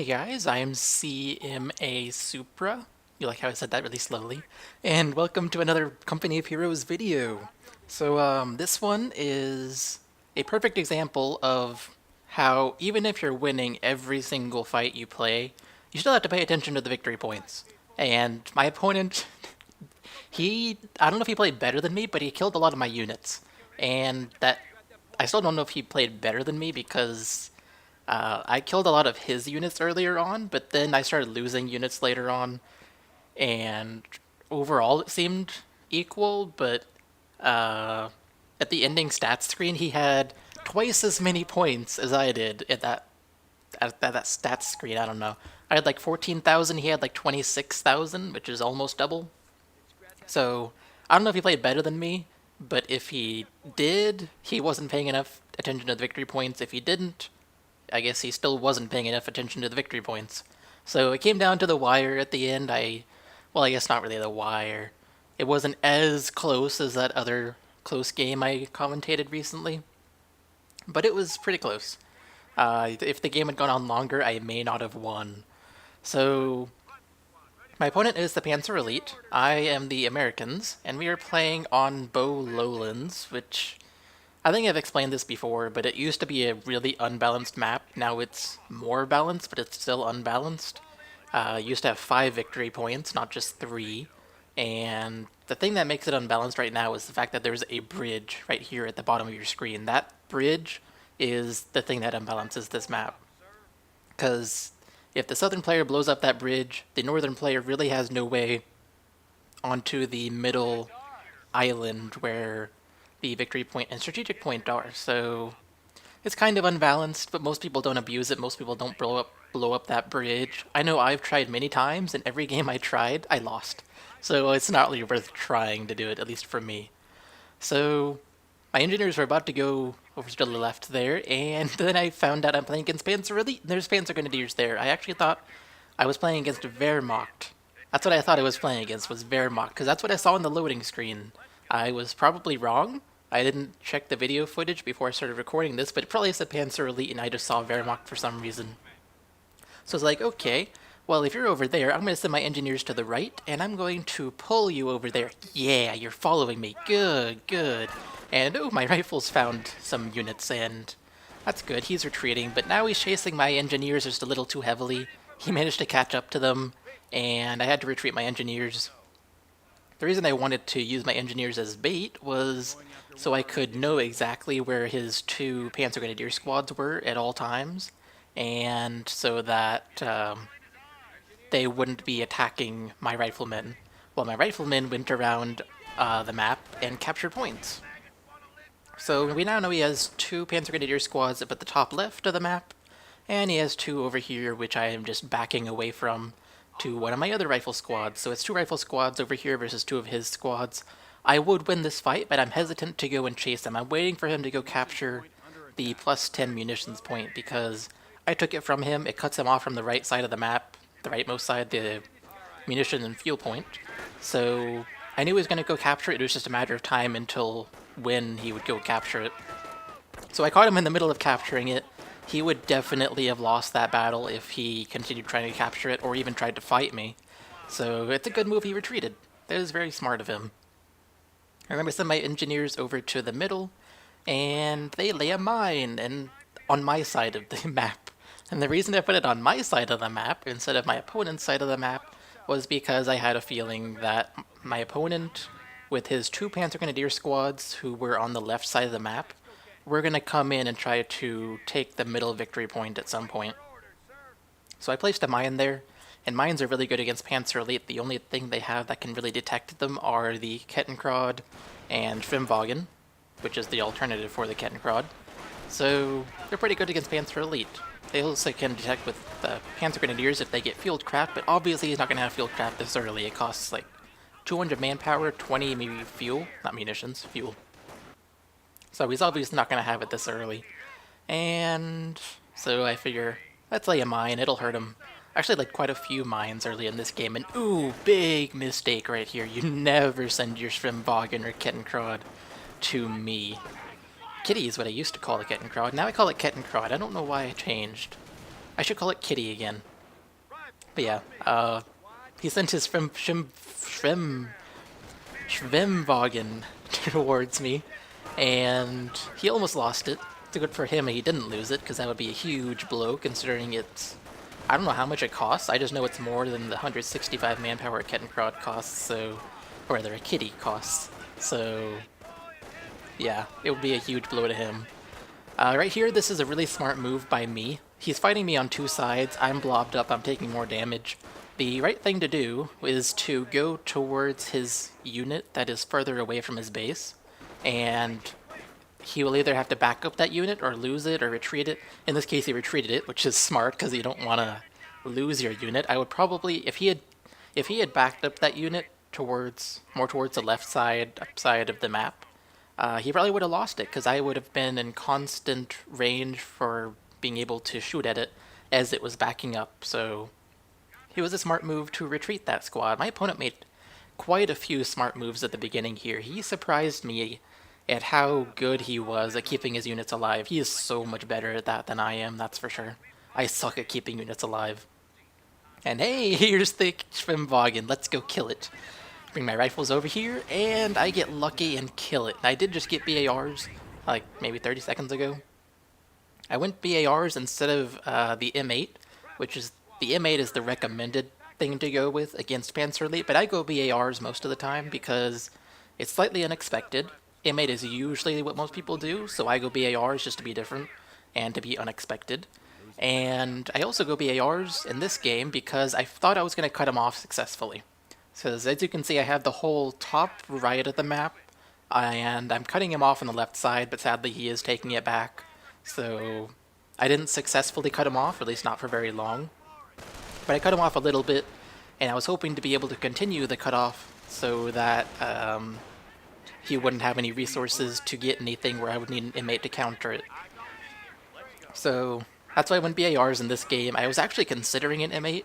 Hey guys, I'm cmasupra. You like how I said that really slowly? And welcome to another Company of Heroes video. This one is a perfect example of how even if you're winning every single fight you play, you still have to pay attention to the victory points. And my opponent, I don't know if he played better than me, but he killed a lot of my units. And that, I still don't know if he played better than me because I killed a lot of his units earlier on, but then I started losing units later on, and overall it seemed equal, but uh, at the ending stats screen, he had twice as many points as I did at that stats screen. I don't know. I had like 14,000, he had like 26,000, which is almost double. So I don't know if he played better than me, but if he did, he wasn't paying enough attention to the victory points. If he didn't, I guess he still wasn't paying enough attention to the victory points. So it came down to the wire at the end. Well, I guess not really the wire. It wasn't as close as that other close game I commentated recently, but it was pretty close. If the game had gone on longer, I may not have won. So my opponent is the Panzer Elite. I am the Americans, and we are playing on Bow Lowlands, which I think I've explained this before, but it used to be a really unbalanced map. Now it's more balanced, but it's still unbalanced. It used to have 5 victory points, not just 3. And the thing that makes it unbalanced right now is the fact that there's a bridge right here at the bottom of your screen. That bridge is the thing that unbalances this map. Because if the southern player blows up that bridge, the northern player really has no way onto the middle island where the victory point and strategic point are. So it's kind of unbalanced, but most people don't abuse it. Most people don't blow up that bridge. I know I've tried many times, and every game I tried, I lost. So it's not really worth trying to do it, at least for me. So my engineers were about to go over to the left there, and then I found out I'm playing against Panzer Elite. There's Panzer Grenadiers there. I actually thought I was playing against Wehrmacht. That's what I thought I was playing against, was Wehrmacht, because that's what I saw on the loading screen. I was probably wrong. I didn't check the video footage before I started recording this, but it probably said Panzer Elite, and I just saw Wehrmacht for some reason. So I was like, okay, well, if you're over there, I'm going to send my engineers to the right, and I'm going to pull you over there. Yeah, you're following me. Good, good. And, oh, my rifles found some units, and that's good. He's retreating, but now he's chasing my engineers just a little too heavily. He managed to catch up to them, and I had to retreat my engineers. The reason I wanted to use my engineers as bait was so I could know exactly where his 2 Panzer Grenadier squads were at all times, and so that they wouldn't be attacking my riflemen. Well, my riflemen went around the map and captured points. So we now know he has 2 Panzer Grenadier squads up at the top left of the map, and he has 2 over here, which I am just backing away from to one of my other rifle squads. So it's 2 rifle squads over here versus 2 of his squads. I would win this fight, but I'm hesitant to go and chase him. I'm waiting for him to go capture the plus 10 munitions point because I took it from him. It cuts him off from the right side of the map, the rightmost side, the munition and fuel point. So I knew he was going to go capture it. It was just a matter of time until when he would go capture it. So I caught him in the middle of capturing it. He would definitely have lost that battle if he continued trying to capture it or even tried to fight me. So it's a good move he retreated. That was very smart of him. I'm going to send my engineers over to the middle, and they lay a mine and on my side of the map. And the reason I put it on my side of the map instead of my opponent's side of the map was because I had a feeling that my opponent, with his 2 Panzer Grenadier squads who were on the left side of the map, were going to come in and try to take the middle victory point at some point. So I placed a mine there, and mines are really good against Panzer Elite. The only thing they have that can really detect them are the Kettenkrad and Schwimmwagen, which is the alternative for the Kettenkrad. So they're pretty good against Panzer Elite. They also can detect with the Panzer Grenadiers if they get field craft, but obviously he's not going to have field craft this early. It costs like 200 manpower, 20 maybe fuel, not munitions, fuel. So he's obviously not going to have it this early. And so I figure, let's lay a mine, it'll hurt him. I actually like quite a few mines early in this game, and ooh, big mistake right here. You never send your Schwimmwagen or Kettenkrad to me. Kitty is what I used to call the Kettenkrad. Now I call it Kettenkrad. I don't know why I changed. I should call it Kitty again. But yeah, he sent his Schwimmwagen towards me, and he almost lost it. It's good for him he didn't lose it, because that would be a huge blow considering it's... I don't know how much it costs, I just know it's more than the 165 manpower a Kettenkrad costs, so... or rather, a kitty costs. So... yeah, it would be a huge blow to him. Right here, this is a really smart move by me. He's fighting me on two sides, I'm blobbed up, I'm taking more damage. The right thing to do is to go towards his unit that is further away from his base, and he will either have to back up that unit or lose it or retreat it. In this case, he retreated it, which is smart because you don't want to lose your unit. I would probably, if he had backed up that unit towards more towards the left side upside of the map, he probably would have lost it because I would have been in constant range for being able to shoot at it as it was backing up. So it was a smart move to retreat that squad. My opponent made quite a few smart moves at the beginning here. He surprised me at how good he was at keeping his units alive. He is so much better at that than I am, that's for sure. I suck at keeping units alive. And hey, here's the Schwimmwagen. Let's go kill it. Bring my rifles over here, and I get lucky and kill it. I did just get BARs, like maybe 30 seconds ago. I went BARs instead of the M8, which is... the M8 is the recommended thing to go with against Panzer Elite, but I go BARs most of the time because it's slightly unexpected. M8 is usually what most people do, so I go BARs just to be different and to be unexpected. And I also go BARs in this game because I thought I was going to cut him off successfully. So as you can see, I have the whole top right of the map, and I'm cutting him off on the left side, but sadly he is taking it back. So I didn't successfully cut him off, or at least not for very long. But I cut him off a little bit, and I was hoping to be able to continue the cutoff so that he wouldn't have any resources to get anything where I would need an inmate to counter it. So that's why I went BARs in this game. I was actually considering an M8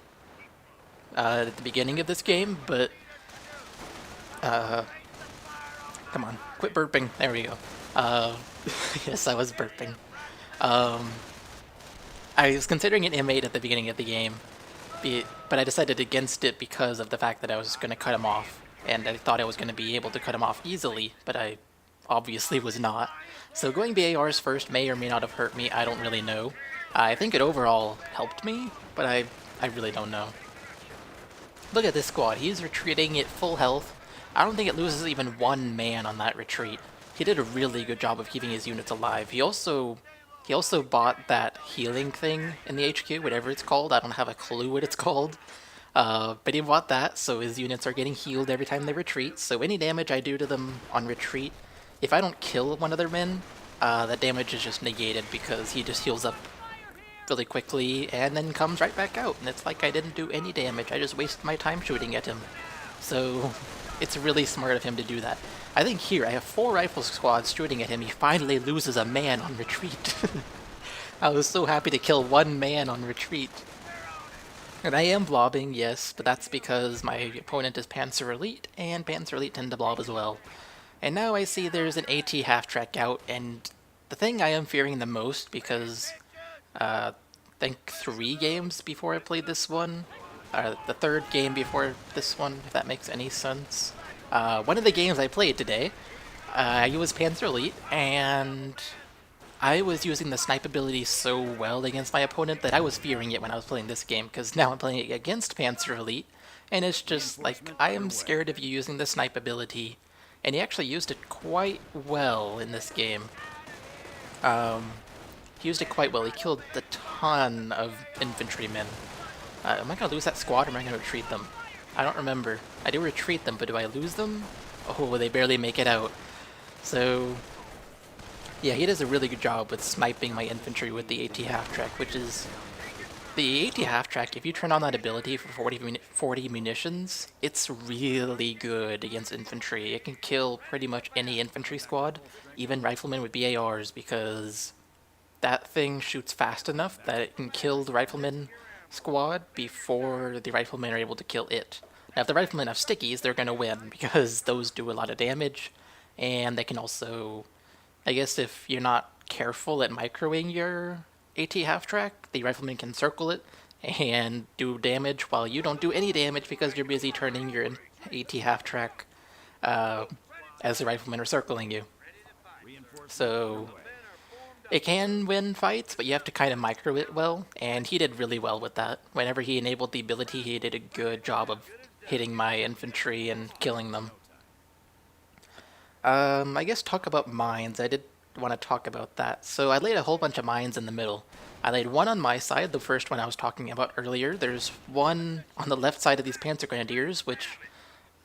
at the beginning of this game, but come on, quit burping. There we go. Yes, I was burping. I was considering an M8 at the beginning of the game, but I decided against it because of the fact that I was going to cut him off, and I thought I was going to be able to cut him off easily, but I obviously was not. So going BARs first may or may not have hurt me, I don't really know. I think it overall helped me, but I really don't know. Look at this squad, he's retreating at full health. I don't think it loses even one man on that retreat. He did a really good job of keeping his units alive. He also bought that healing thing in the HQ, whatever it's called. I don't have a clue what it's called. But he bought that, so his units are getting healed every time they retreat. So any damage I do to them on retreat, if I don't kill one of their men, that damage is just negated because he just heals up really quickly and then comes right back out. And it's like I didn't do any damage, I just wasted my time shooting at him. So it's really smart of him to do that. I think here, I have 4 rifle squads shooting at him, he finally loses a man on retreat. I was so happy to kill 1 man on retreat. And I am blobbing, yes, but that's because my opponent is Panzer Elite, and Panzer Elite tend to blob as well. And now I see there's an AT half-track out, and the thing I am fearing the most, because I think 3 games before I played this one, the 3rd game before this one, if that makes any sense. One of the games I played today, I was Panzer Elite, and I was using the snipe ability so well against my opponent that I was fearing it when I was playing this game, because now I'm playing it against Panzer Elite, and it's just like, I am scared of you using the snipe ability, and he actually used it quite well in this game. He used it quite well. He killed a ton of infantrymen. Am I going to lose that squad, or am I going to retreat them? I don't remember. I do retreat them, but do I lose them? Oh, they barely make it out. So yeah, he does a really good job with sniping my infantry with the AT half-track, which is... the AT half-track, if you turn on that ability for 40 munitions, it's really good against infantry. It can kill pretty much any infantry squad, even riflemen with BARs, because that thing shoots fast enough that it can kill the rifleman squad before the riflemen are able to kill it. Now, if the riflemen have stickies, they're going to win, because those do a lot of damage, and they can also... I guess if you're not careful at microing your AT half-track, the rifleman can circle it and do damage while you don't do any damage because you're busy turning your AT half-track uh, as the riflemen are circling you. So it can win fights, but you have to kind of micro it well, and he did really well with that. Whenever he enabled the ability, he did a good job of hitting my infantry and killing them. I guess talk about mines. I did want to talk about that. So I laid a whole bunch of mines in the middle. I laid one on my side, the first one I was talking about earlier. There's one on the left side of these Panzer Grenadiers, which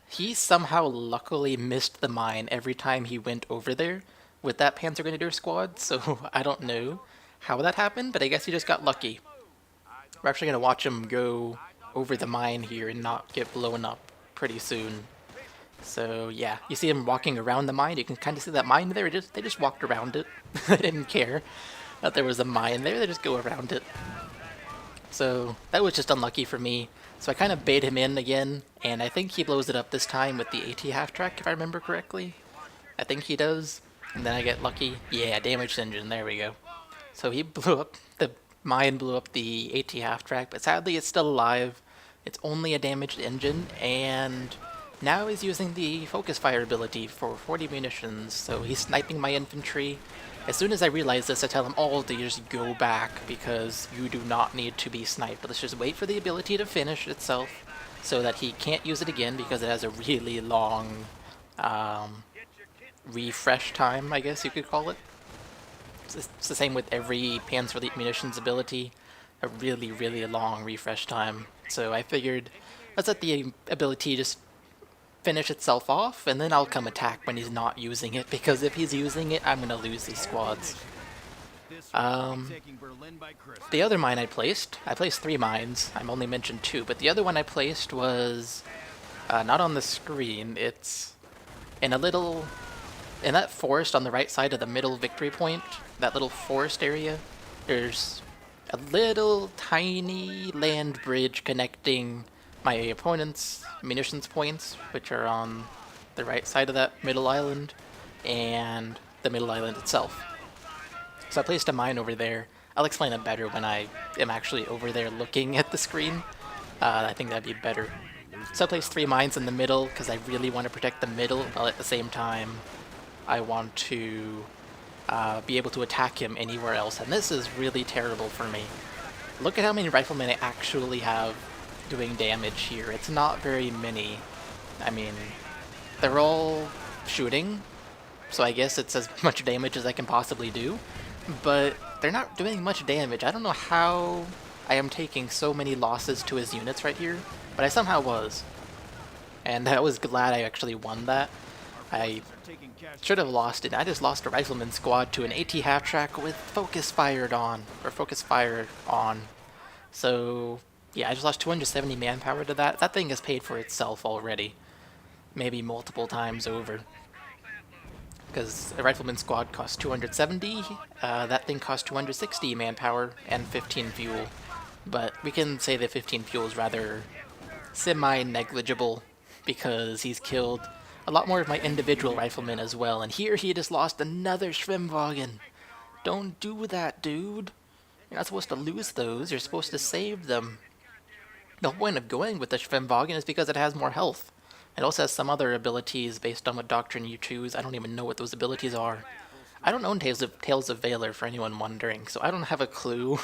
he somehow luckily missed the mine every time he went over there with that Panzer Grenadier squad, so I don't know how that happened, but I guess he just got lucky. We're actually going to watch him go over the mine here and not get blown up pretty soon. So yeah, you see him walking around the mine. You can kind of see that mine there. They just walked around it. They didn't care that there was a mine there. They just go around it. So that was just unlucky for me. So I kind of bait him in again, and I think he blows it up this time with the AT half-track, if I remember correctly. I think he does. And then I get lucky. Yeah, damaged engine. There we go. So he blew up, the mine blew up the AT half-track, but sadly it's still alive. It's only a damaged engine, and now he's using the focus fire ability for 40 munitions, so he's sniping my infantry. As soon as I realize this, I tell him all to just go back, because you do not need to be sniped. Let's just wait for the ability to finish itself, so that he can't use it again, because it has a really long refresh time, I guess you could call it. It's the same with every Panzer Elite Munitions ability, a really, really long refresh time. So I figured, let's let the ability just finish itself off, and then I'll come attack when he's not using it, because if he's using it, I'm going to lose these squads. The other mine I placed 3 mines. I'm only mentioned 2, but the other one I placed was not on the screen. It's in in that forest on the right side of the middle victory point, that little forest area. There's a little tiny land bridge connecting my opponent's munitions points, which are on the right side of that middle island, and the middle island itself. So I placed a mine over there. I'll explain it better when I am actually over there looking at the screen. I think that'd be better. So I placed 3 mines in the middle because I really want to protect the middle, while at the same time I want to be able to attack him anywhere else, and this is really terrible for me. Look at how many riflemen I actually have doing damage here. It's not very many. I mean, they're all shooting, so I guess it's as much damage as I can possibly do, but they're not doing much damage. I don't know how I am taking so many losses to his units right here, but I somehow was. And I was glad I actually won that. I should have lost it. I just lost a rifleman squad to an AT half-track with focus fired on, or focus fire on. So yeah, I just lost 270 manpower to that. That thing has paid for itself already. Maybe multiple times over. Because a rifleman squad costs 270, that thing costs 260 manpower and 15 fuel. But we can say that 15 fuel is rather semi-negligible, because he's killed a lot more of my individual riflemen as well. And here he just lost another Schwimmwagen. Don't do that, dude. You're not supposed to lose those, you're supposed to save them. The whole point of going with the Schwimmwagen is because it has more health. It also has some other abilities based on what doctrine you choose. I don't even know what those abilities are. I don't own Tales of Valor, for anyone wondering, so I don't have a clue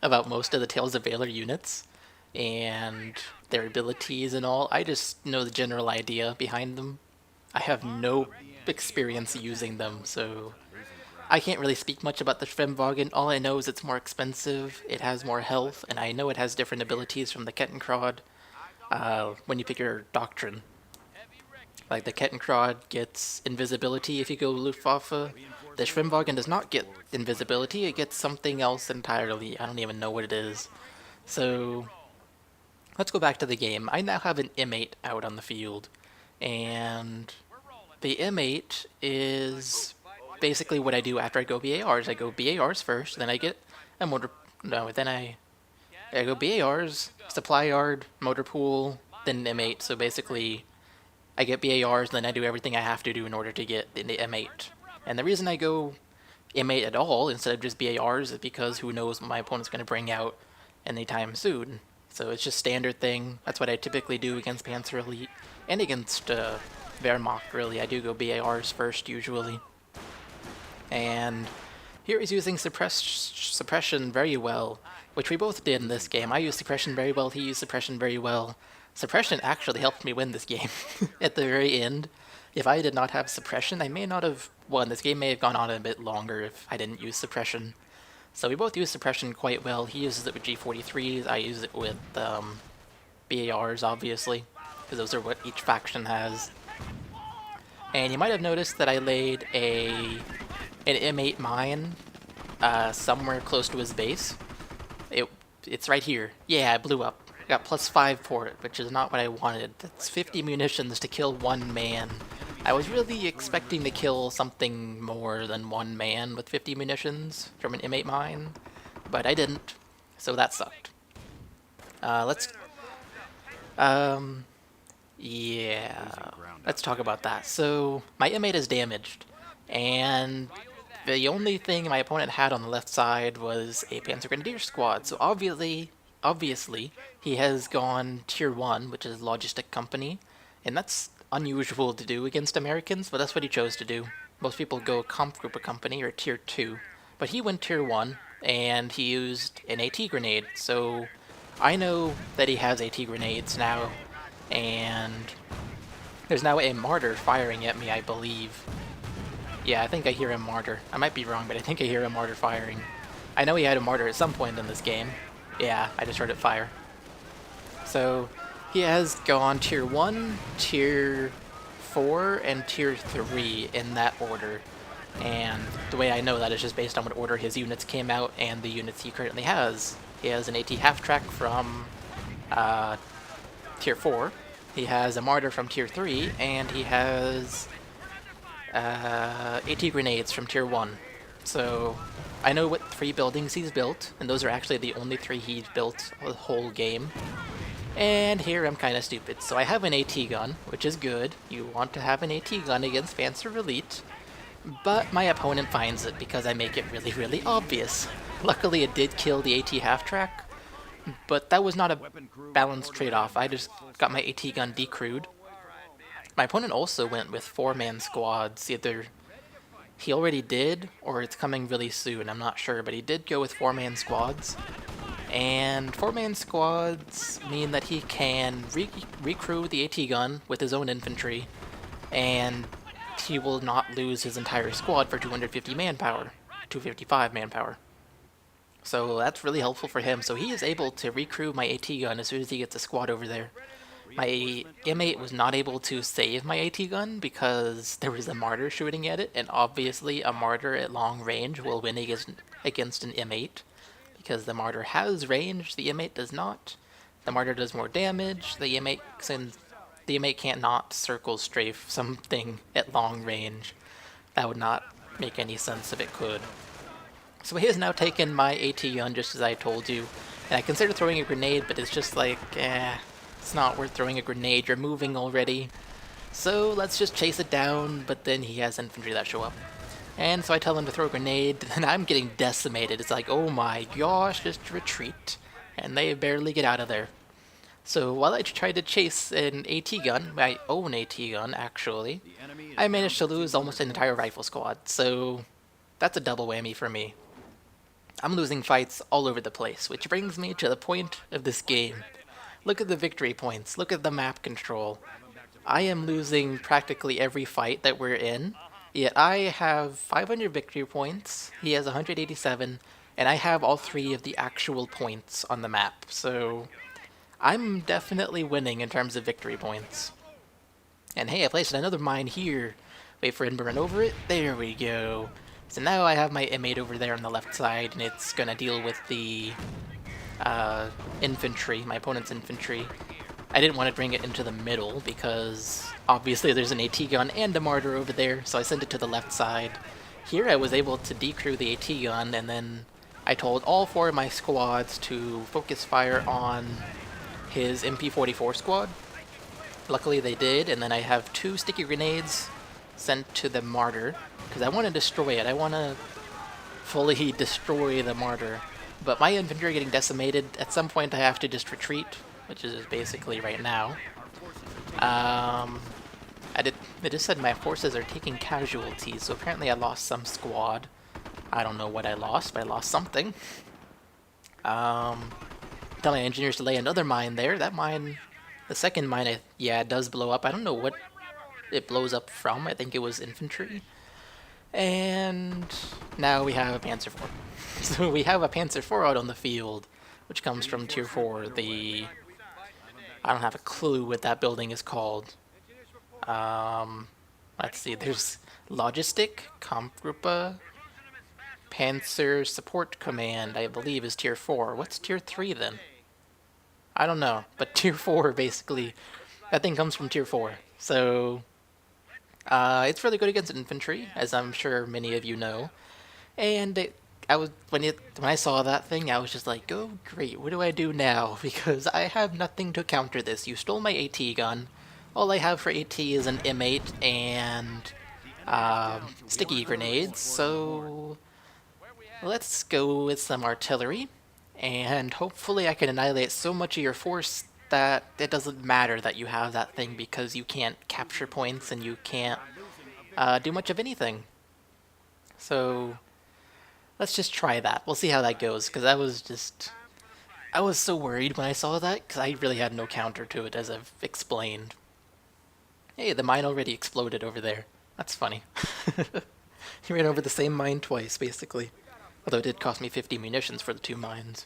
about most of the Tales of Valor units and their abilities and all. I just know the general idea behind them. I have no experience using them, so I can't really speak much about the Schwimmwagen. All I know is it's more expensive, it has more health, and I know it has different abilities from the Kettenkrad when you pick your doctrine. Like the Kettenkrad gets invisibility if you go Luftwaffe. The Schwimmwagen does not get invisibility, it gets something else entirely. I don't even know what it is. So let's go back to the game. I now have an M8 out on the field, and the M8 is basically what I do after I go BARs. I go BARs first, then I get a motor... No, then I go BARs, supply yard, motor pool, then M8. So basically, I get BARs, and then I do everything I have to do in order to get the M8. And the reason I go M8 at all instead of just BARs is because who knows what my opponent's going to bring out anytime soon. So it's just standard thing. That's what I typically do against Panzer Elite and against Wehrmacht, really. I do go BARs first, usually. And here he's using suppression very well, which we both did in this game. I used suppression very well, he used suppression very well. Suppression actually helped me win this game at the very end. If I did not have suppression, I may not have won. This game may have gone on a bit longer if I didn't use suppression. So we both use suppression quite well. He uses it with G43s, I use it with BARs, obviously, because those are what each faction has. And you might have noticed that I laid an M8 mine somewhere close to his base. It's right here. Yeah, it blew up. I got +5 for it, which is not what I wanted. That's 50 munitions to kill one man. I was really expecting to kill something more than one man with 50 munitions from an M8 mine, but I didn't, so that sucked. Yeah, let's talk about that. So, my M8 is damaged, and the only thing my opponent had on the left side was a Panzer Grenadier squad, so obviously, he has gone Tier 1, which is Logistic Company, and that's unusual to do against Americans, but that's what he chose to do. Most people go Kampfgruppe Company, or Tier 2, but he went Tier 1, and he used an AT grenade, so I know that he has AT grenades now, and there's now a Martyr firing at me, I believe. Yeah, I think I hear a Martyr. I might be wrong, but I think I hear a Martyr firing. I know he had a Martyr at some point in this game. Yeah, I just heard it fire. So, he has gone Tier 1, Tier 4, and Tier 3 in that order. And the way I know that is just based on what order his units came out and the units he currently has. He has an AT half-track from Tier 4, he has a Martyr from Tier 3, and he has AT grenades from Tier 1. So I know what 3 buildings he's built, and those are actually the only 3 he's built the whole game. And here I'm kind of stupid. So I have an AT gun, which is good. You want to have an AT gun against Panzer Elite. But my opponent finds it because I make it really, really obvious. Luckily it did kill the AT half-track, but that was not a balanced trade-off. I just got my AT gun decrewed. My opponent also went with 4-man squads. Either he already did, or it's coming really soon, I'm not sure, but he did go with 4-man squads. And 4-man squads mean that he can recrew the AT gun with his own infantry, and he will not lose his entire squad for 250 manpower, 255 manpower. So that's really helpful for him. So he is able to recrew my AT gun as soon as he gets a squad over there. My M8 was not able to save my AT gun because there was a Martyr shooting at it, and obviously a Martyr at long range will win against an M8 because the Martyr has range, the M8 does not. The Martyr does more damage, the M8 can't not circle strafe something at long range. That would not make any sense if it could. So he has now taken my AT gun just as I told you, and I considered throwing a grenade, but it's just like, it's not worth throwing a grenade, you're moving already. So let's just chase it down, but then he has infantry that show up. And so I tell him to throw a grenade, and I'm getting decimated. It's like, oh my gosh, just retreat. And they barely get out of there. So while I tried to chase an AT gun, my own AT gun actually, I managed to lose almost an entire rifle squad, so that's a double whammy for me. I'm losing fights all over the place, which brings me to the point of this game. Look at the victory points, look at the map control. I am losing practically every fight that we're in, yet I have 500 victory points, he has 187, and I have all 3 of the actual points on the map, so I'm definitely winning in terms of victory points. And hey, I placed another mine here. Wait for him to run over it. There we go. So now I have my M8 over there on the left side, and it's going to deal with the infantry, my opponent's infantry. I didn't want to bring it into the middle because obviously there's an AT gun and a Martyr over there, so I sent it to the left side. Here I was able to decrew the AT gun, and then I told all 4 of my squads to focus fire on his MP44 squad. Luckily they did, and then I have 2 sticky grenades sent to the Martyr, because I want to destroy it. I want to fully destroy the Martyr. But my infantry are getting decimated. At some point I have to just retreat, which is basically right now. Um, it just said my forces are taking casualties, so apparently I lost some squad. I don't know what I lost, but I lost something. Tell my engineers to lay another mine there. That mine, the second mine, yeah, it does blow up. I don't know what it blows up from. I think it was infantry. And now we have a Panzer IV. So we have a Panzer IV out on the field, which comes from Tier 4. I don't have a clue what that building is called. Let's see, there's Logistic, Kampfgruppe, Panzer Support Command, I believe is Tier 4. What's Tier 3 then? I don't know, but Tier 4 basically, that thing comes from Tier 4. So, it's really good against infantry, as I'm sure many of you know. And when I saw that thing, I was just like, oh great, what do I do now? Because I have nothing to counter this. You stole my AT gun. All I have for AT is an M8 and sticky grenades, so let's go with some artillery, and hopefully I can annihilate so much of your force that it doesn't matter that you have that thing because you can't capture points and you can't do much of anything. So let's just try that. We'll see how that goes, because I was so worried when I saw that, because I really had no counter to it, as I've explained. Hey, the mine already exploded over there. That's funny. He ran over the same mine twice, basically. Although it did cost me 50 munitions for the 2 mines.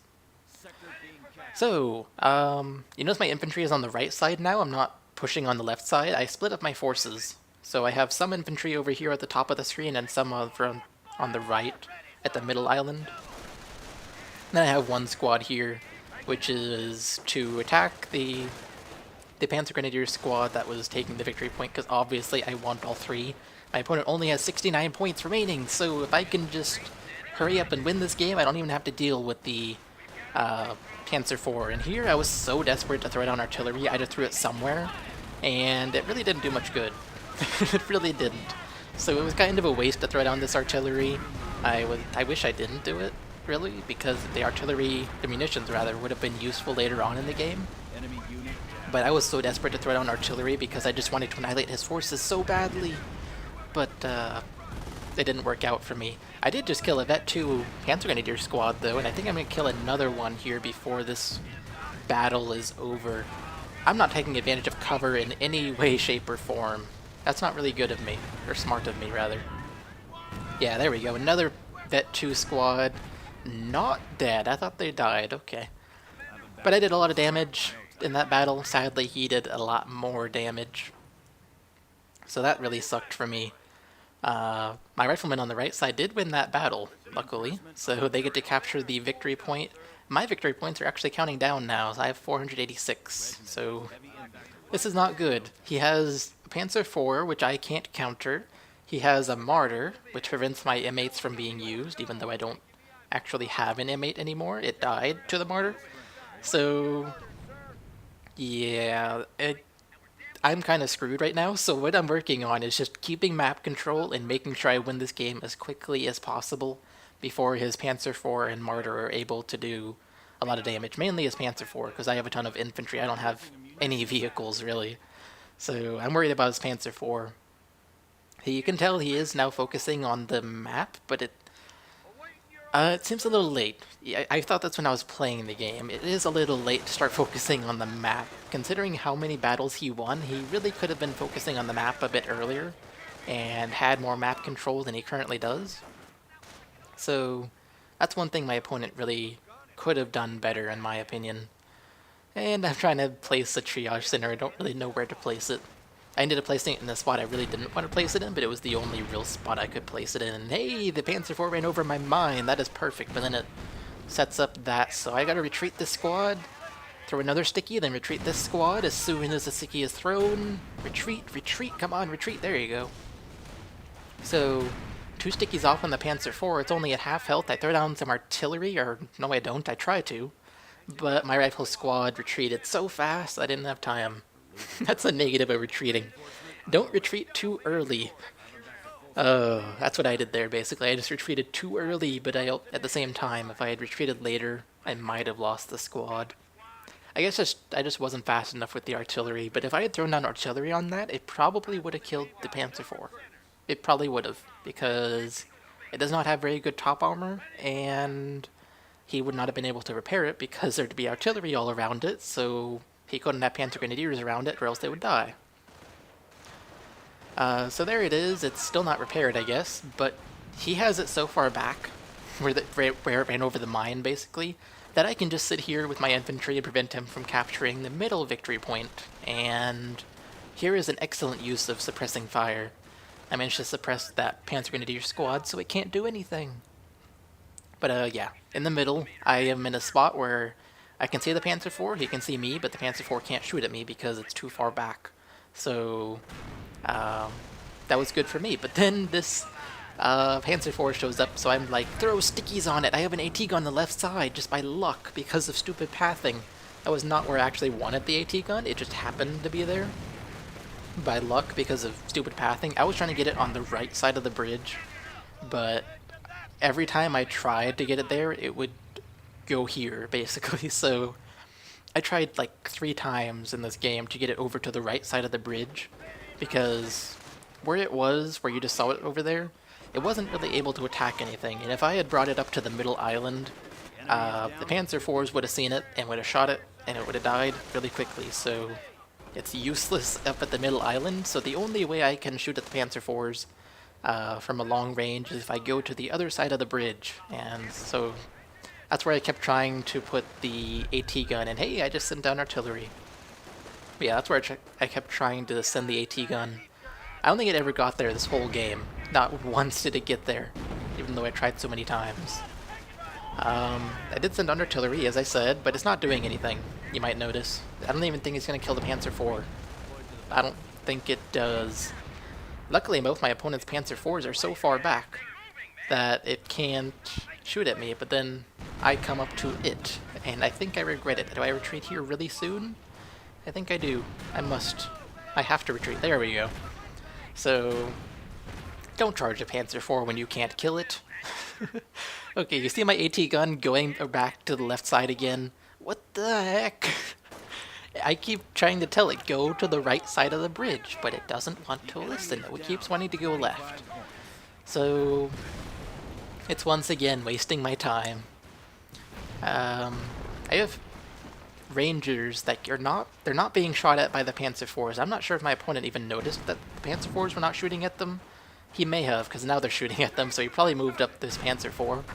So, you notice my infantry is on the right side now. I'm not pushing on the left side. I split up my forces. So I have some infantry over here at the top of the screen and some over on the right at the middle island. Then I have one squad here, which is to attack the Panzer Grenadier squad that was taking the victory point, because obviously I want all 3. My opponent only has 69 points remaining, so if I can just hurry up and win this game, I don't even have to deal with the Panzer IV. And here I was so desperate to throw down artillery, I just threw it somewhere, and it really didn't do much good. It really didn't. So it was kind of a waste to throw down this artillery. I wish I didn't do it, really, because the munitions rather, would have been useful later on in the game. But I was so desperate to throw down artillery because I just wanted to annihilate his forces so badly. But it didn't work out for me. I did just kill a Vet 2 Panzer Grenadier squad though, and I think I'm going to kill another one here before this battle is over. I'm not taking advantage of cover in any way, shape, or form. That's not really good of me, or smart of me rather. Yeah, there we go. Another Vet 2 squad. Not dead. I thought they died. Okay. But I did a lot of damage in that battle. Sadly, he did a lot more damage. So that really sucked for me. My riflemen on the right side did win that battle, luckily. So they get to capture the victory point. My victory points are actually counting down now. So I have 486. So this is not good. He has a Panzer IV, which I can't counter. He has a Martyr, which prevents my M8s from being used, even though I don't actually have an M8 anymore. It died to the Martyr. So yeah, I'm kind of screwed right now, so what I'm working on is just keeping map control and making sure I win this game as quickly as possible before his Panzer IV and Martyr are able to do a lot of damage. Mainly his Panzer IV, because I have a ton of infantry. I don't have any vehicles, really. So I'm worried about his Panzer IV. You can tell he is now focusing on the map, but it seems a little late. I thought that's when I was playing the game. It is a little late to start focusing on the map. Considering how many battles he won, he really could have been focusing on the map a bit earlier and had more map control than he currently does. So that's one thing my opponent really could have done better, in my opinion. And I'm trying to place a triage center. I don't really know where to place it. I ended up placing it in the spot I really didn't want to place it in, but it was the only real spot I could place it in. And hey, the Panzer IV ran over my mine. That is perfect, but then it sets up that. So I gotta retreat this squad, throw another sticky, then retreat this squad as soon as the sticky is thrown. Retreat, retreat, come on, retreat. There you go. So 2 stickies off on the Panzer IV. It's only at half health. I throw down some artillery, or no I don't, I try to. But my rifle squad retreated so fast I didn't have time. That's a negative of retreating. Don't retreat too early. Oh, that's what I did there, basically. I just retreated too early, but at the same time, if I had retreated later, I might have lost the squad. I just wasn't fast enough with the artillery, but if I had thrown down artillery on that, it probably would have killed the Panzer IV. It probably would have, because it does not have very good top armor, and he would not have been able to repair it because there'd be artillery all around it, so he couldn't have Panzer Grenadiers around it, or else they would die. So there it is. It's still not repaired, I guess, but he has it so far back, where it ran over the mine, basically, that I can just sit here with my infantry and prevent him from capturing the middle victory point. And here is an excellent use of suppressing fire. I managed to suppress that Panzer Grenadier squad, so it can't do anything. But yeah, in the middle, I am in a spot where I can see the Panzer IV, he can see me, but the Panzer IV can't shoot at me because it's too far back. So um, that was good for me. But then this Panzer IV shows up, so I'm like, throw stickies on it. I have an AT gun on the left side just by luck because of stupid pathing. That was not where I actually wanted the AT gun, it just happened to be there by luck because of stupid pathing. I was trying to get it on the right side of the bridge, but every time I tried to get it there, it would go here, basically. So I tried like 3 times in this game to get it over to the right side of the bridge, because where it was, where you just saw it over there, it wasn't really able to attack anything. And if I had brought it up to the middle island, the Panzer IVs would have seen it and would have shot it, and it would have died really quickly. So it's useless up at the middle island. So the only way I can shoot at the Panzer IVs from a long range is if I go to the other side of the bridge. And so that's where I kept trying to put the AT gun. And hey, I just sent down artillery. But yeah, that's where I kept trying to send the AT gun. I don't think it ever got there this whole game. Not once did it get there, even though I tried so many times. I did send on artillery, as I said, but it's not doing anything, you might notice. I don't even think it's going to kill the Panzer IV. I don't think it does. Luckily, both my opponent's Panzer IVs are so far back that it can't shoot at me, but then I come up to it, and I think I regret it. Do I retreat here really soon? I think I do. I must. I have to retreat. There we go. So, don't charge a Panzer IV when you can't kill it. Okay, you see my AT gun going back to the left side again? What the heck? I keep trying to tell it, go to the right side of the bridge, but it doesn't want to listen. It keeps wanting to go left. So, it's once again wasting my time. I have Rangers that they're not being shot at by the Panzer IVs. I'm not sure if my opponent even noticed that the Panzer IVs were not shooting at them. He may have, because now they're shooting at them, so he probably moved up this Panzer IV.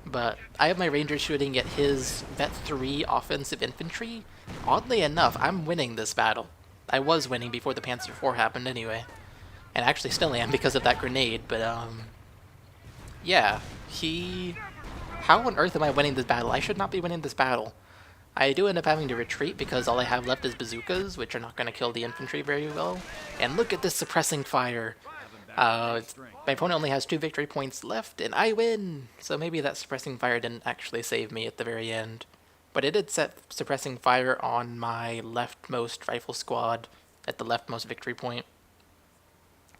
But I have my Rangers shooting at his Vet 3 offensive infantry. Oddly enough, I'm winning this battle. I was winning before the Panzer IV happened anyway. And actually still am because of that grenade, but yeah, how on earth am I winning this battle? I should not be winning this battle. I do end up having to retreat because all I have left is bazookas, which are not going to kill the infantry very well. And look at this suppressing fire. My opponent only has 2 victory points left, and I win! So maybe that suppressing fire didn't actually save me at the very end. But it did set suppressing fire on my leftmost rifle squad at the leftmost victory point.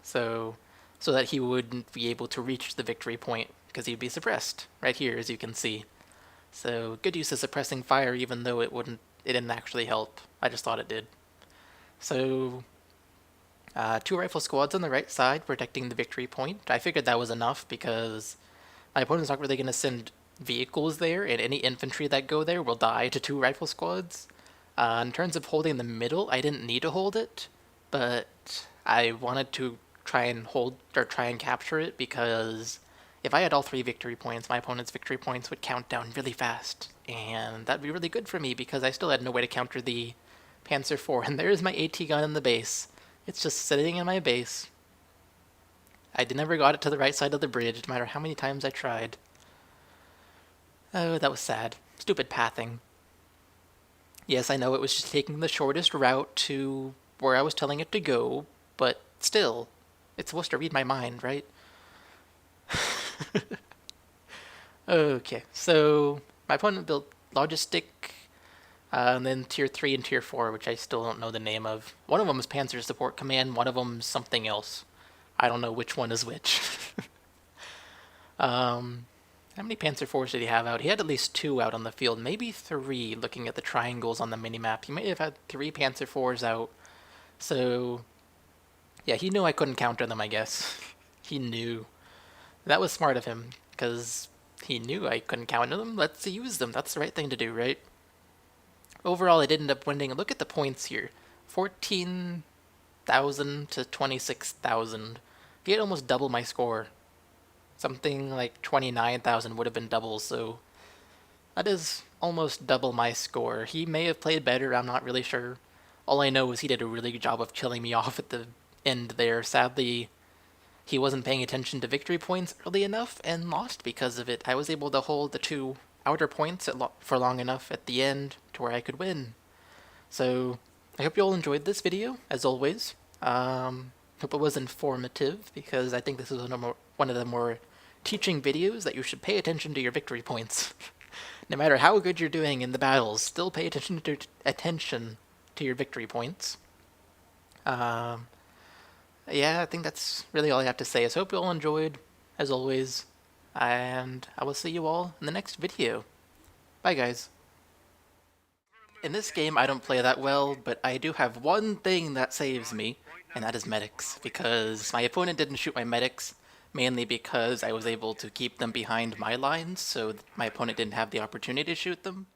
So that he wouldn't be able to reach the victory point, because he'd be suppressed, right here, as you can see. So, good use of suppressing fire, even though it didn't actually help. I just thought it did. So, 2 rifle squads on the right side protecting the victory point. I figured that was enough because my opponent's not really going to send vehicles there, and any infantry that go there will die to 2 rifle squads. In terms of holding the middle, I didn't need to hold it, but I wanted to try and capture it because if I had all 3 victory points, my opponent's victory points would count down really fast, and that'd be really good for me because I still had no way to counter the Panzer IV. And there's my AT gun in the base. It's just sitting in my base. I never got it to the right side of the bridge, no matter how many times I tried. Oh, that was sad. Stupid pathing. Yes, I know it was just taking the shortest route to where I was telling it to go, but still, it's supposed to read my mind, right? Okay, so my opponent built Logistic, and then Tier 3 and Tier 4, which I still don't know the name of. One of them is Panzer Support Command, one of them is something else. I don't know which one is which. How many Panzer IVs did he have out? He had at least 2 out on the field, maybe 3, looking at the triangles on the minimap. He may have had 3 Panzer IVs out. So, yeah, he knew I couldn't counter them, I guess. He knew. That was smart of him, because he knew I couldn't counter them. Let's use them. That's the right thing to do, right? Overall, I did end up winning. Look at the points here. 14,000 to 26,000. He had almost double my score. Something like 29,000 would have been double, so that is almost double my score. He may have played better, I'm not really sure. All I know is he did a really good job of killing me off at the end there. Sadly, he wasn't paying attention to victory points early enough and lost because of it. I was able to hold the 2 outer points for long enough at the end to where I could win. So, I hope you all enjoyed this video, as always. Hope it was informative, because I think this is one of the more teaching videos that you should pay attention to your victory points. No matter how good you're doing in the battles, still pay attention to your victory points. Yeah, I think that's really all I have to say. So I hope you all enjoyed, as always, and I will see you all in the next video. Bye, guys. In this game, I don't play that well, but I do have one thing that saves me, and that is medics, because my opponent didn't shoot my medics, mainly because I was able to keep them behind my lines, so my opponent didn't have the opportunity to shoot them.